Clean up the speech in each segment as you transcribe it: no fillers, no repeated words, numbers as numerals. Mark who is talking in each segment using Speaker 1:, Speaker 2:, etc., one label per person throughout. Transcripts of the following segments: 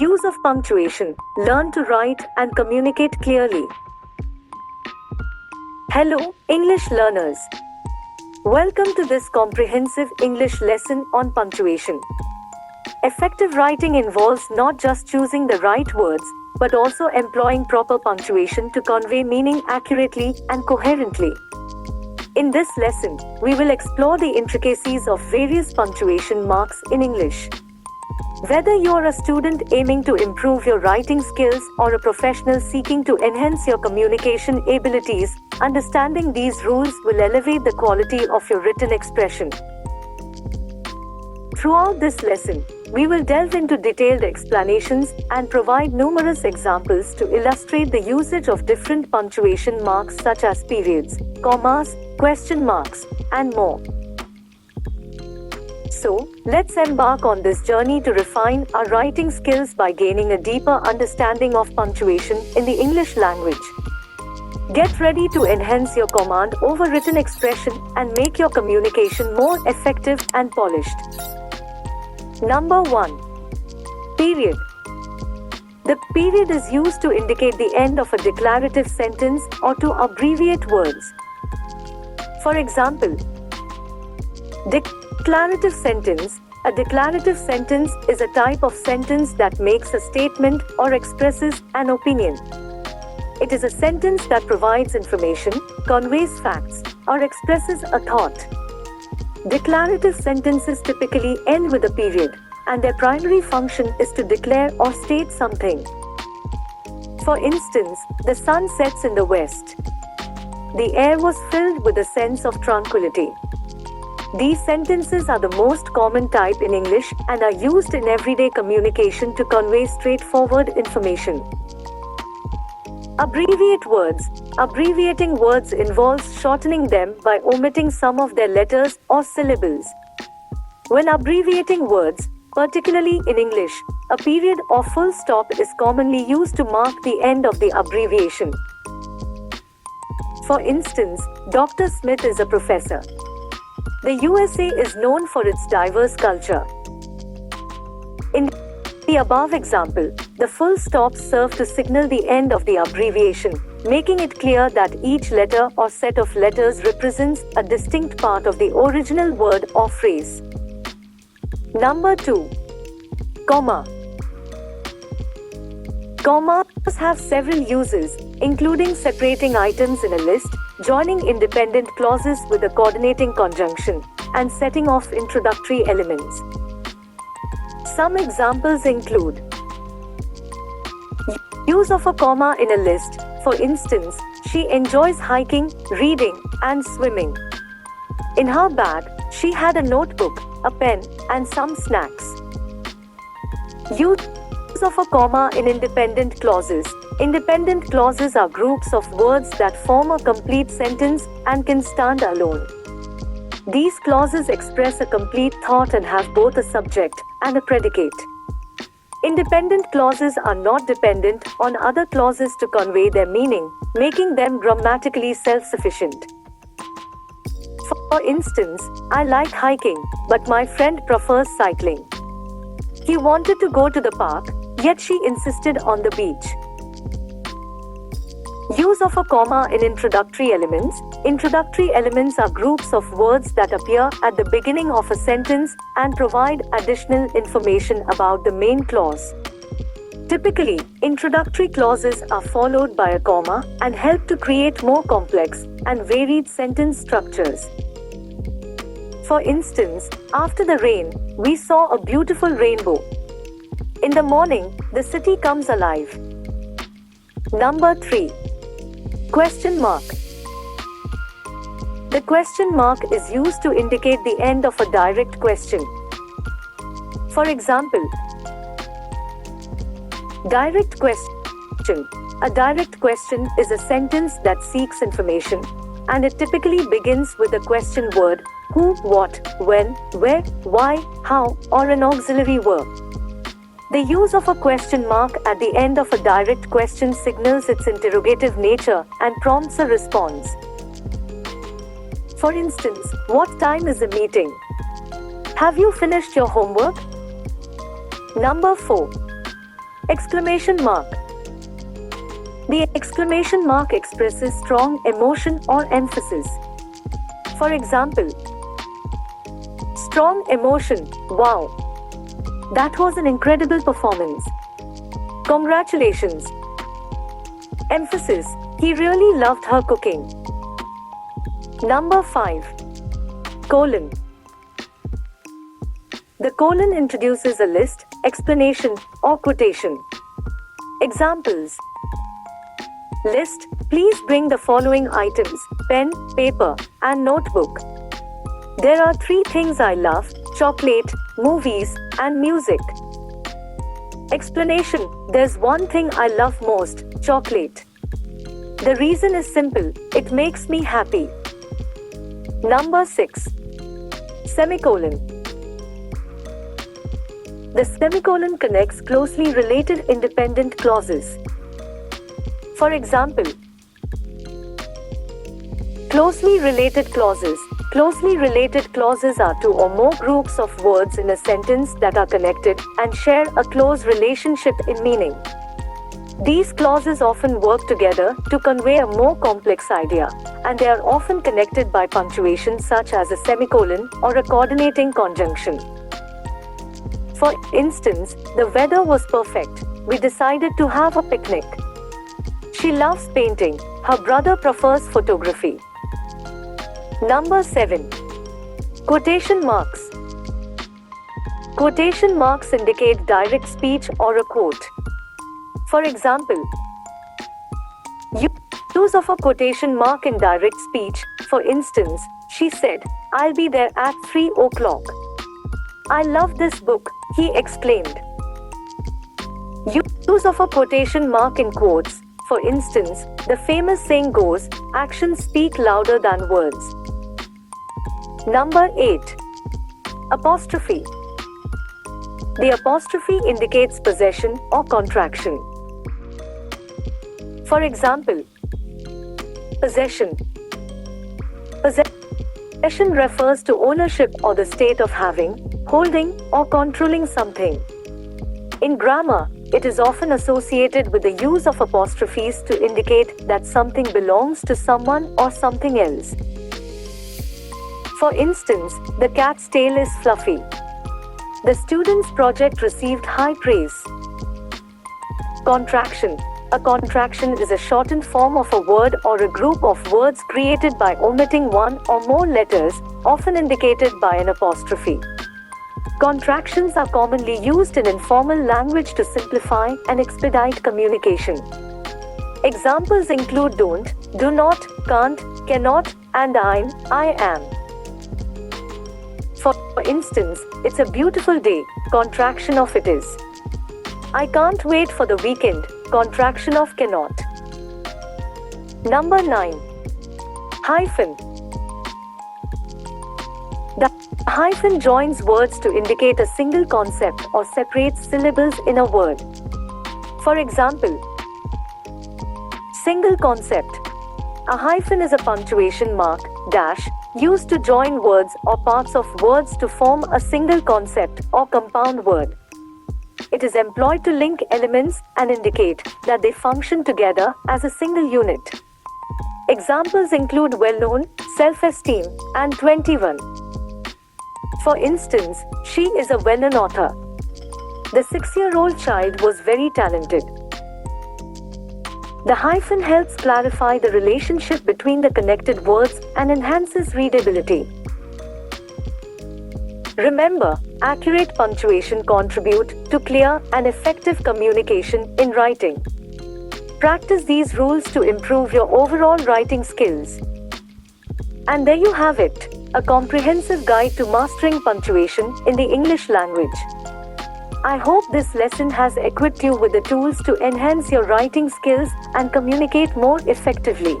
Speaker 1: use of punctuation. Learn to write and communicate clearly. Hello, English learners. Welcome to this comprehensive English lesson on punctuation. Effective writing involves not just choosing the right words, but also employing proper punctuation to convey meaning accurately and coherently. In this lesson, we will explore the intricacies of various punctuation marks in English. Whether you're a student aiming to improve your writing skills or a professional seeking to enhance your communication abilities, understanding these rules will elevate the quality of your written expression. Throughout this lesson, we will delve into detailed explanations and provide numerous examples to illustrate the usage of different punctuation marks such as periods, commas, question marks, and more. So, let's embark on this journey to refine our writing skills by gaining a deeper understanding of punctuation in the English language. Get ready to enhance your command over written expression and make your communication more effective and polished. Number 1. Period. The period is used to indicate the end of a declarative sentence or to abbreviate words. For example, declarative sentence. A declarative sentence is a type of sentence that makes a statement or expresses an opinion. It is a sentence that provides information, conveys facts, or expresses a thought. Declarative sentences typically end with a period, and their primary function is to declare or state something. For instance, the sun sets in the west. The air was filled with a sense of tranquility. These sentences are the most common type in English and are used in everyday communication to convey straightforward information. Abbreviate words. Abbreviating words involves shortening them by omitting some of their letters or syllables. When abbreviating words, particularly in English, a period or full stop is commonly used to mark the end of the abbreviation. For instance, Dr. Smith is a professor. The USA is known for its diverse culture. In the above example, the full stops serve to signal the end of the abbreviation, making it clear that each letter or set of letters represents a distinct part of the original word or phrase. Number 2. Comma. Commas have several uses, including separating items in a list, joining independent clauses with a coordinating conjunction, and setting off introductory elements. Some examples include use of a comma in a list. For instance, she enjoys hiking, reading, and swimming. In her bag, she had a notebook, a pen, and some snacks. Use of a comma in independent clauses. Independent clauses are groups of words that form a complete sentence and can stand alone. These clauses express a complete thought and have both a subject and a predicate. Independent clauses are not dependent on other clauses to convey their meaning, making them grammatically self-sufficient. For instance, I like hiking, but my friend prefers cycling. He wanted to go to the park, yet she insisted on the beach. Use of a comma in introductory elements. Introductory elements are groups of words that appear at the beginning of a sentence and provide additional information about the main clause. Typically, introductory clauses are followed by a comma and help to create more complex and varied sentence structures. For instance, after the rain, we saw a beautiful rainbow. In the morning, the city comes alive. Number 3. Question mark. The question mark is used to indicate the end of a direct question. For example, direct question. A direct question is a sentence that seeks information, and it typically begins with a question word, who, what, when, where, why, how, or an auxiliary verb. The use of a question mark at the end of a direct question signals its interrogative nature and prompts a response. For instance, what time is the meeting? Have you finished your homework? Number 4. Exclamation mark. The exclamation mark expresses strong emotion or emphasis. For example, strong emotion, wow! That was an incredible performance. Congratulations. Emphasis, he really loved her cooking. Number 5. Colon. The colon introduces a list, explanation, or quotation. Examples. List, please bring the following items: pen, paper, and notebook. There are 3 things I love: chocolate, movies, and music. Explanation, there's one thing I love most, chocolate. The reason is simple, it makes me happy. Number 6. Semicolon. The semicolon connects closely related independent clauses. For example, closely related clauses. Closely related clauses are 2 or more groups of words in a sentence that are connected and share a close relationship in meaning. These clauses often work together to convey a more complex idea, and they are often connected by punctuation such as a semicolon or a coordinating conjunction. For instance, the weather was perfect. We decided to have a picnic. She loves painting. Her brother prefers photography. Number 7. Quotation marks. Quotation marks indicate direct speech or a quote. For example, use of a quotation mark in direct speech. For instance, she said, "I'll be there at 3 o'clock. I love this book," he exclaimed. Use of a quotation mark in quotes. For instance, the famous saying goes, "Actions speak louder than words." Number 8. Apostrophe. The apostrophe indicates possession or contraction. For example, possession. Possession refers to ownership or the state of having, holding, or controlling something. In grammar, it is often associated with the use of apostrophes to indicate that something belongs to someone or something else. For instance, the cat's tail is fluffy. The student's project received high praise. Contraction. A contraction is a shortened form of a word or a group of words created by omitting one or more letters, often indicated by an apostrophe. Contractions are commonly used in informal language to simplify and expedite communication. Examples include don't, do not, can't, cannot, and I am. For instance, it's a beautiful day, contraction of it is. I can't wait for the weekend, contraction of cannot. Number 9. Hyphen. The hyphen joins words to indicate a single concept or separates syllables in a word. For example, single concept. A hyphen is a punctuation mark, dash, used to join words or parts of words to form a single concept or compound word. It is employed to link elements and indicate that they function together as a single unit. Examples include well-known, self-esteem, and 21. For instance, she is a well-known author. The 6-year-old child was very talented. The hyphen helps clarify the relationship between the connected words and enhances readability. Remember, accurate punctuation contributes to clear and effective communication in writing. Practice these rules to improve your overall writing skills. And there you have it, a comprehensive guide to mastering punctuation in the English language. I hope this lesson has equipped you with the tools to enhance your writing skills and communicate more effectively.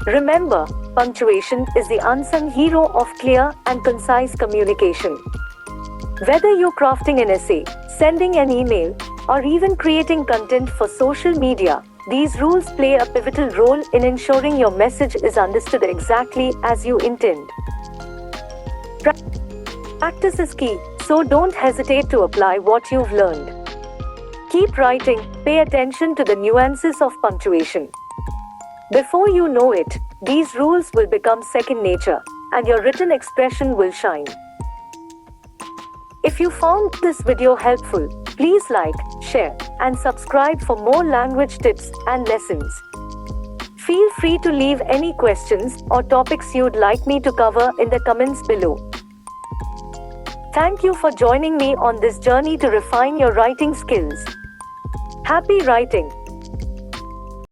Speaker 1: Remember, punctuation is the unsung hero of clear and concise communication. Whether you're crafting an essay, sending an email, or even creating content for social media, these rules play a pivotal role in ensuring your message is understood exactly as you intend. Practice is key, so don't hesitate to apply what you've learned. Keep writing, pay attention to the nuances of punctuation. Before you know it, these rules will become second nature, and your written expression will shine. If you found this video helpful, please like, share, and subscribe for more language tips and lessons. Feel free to leave any questions or topics you'd like me to cover in the comments below. Thank you for joining me on this journey to refine your writing skills. Happy writing!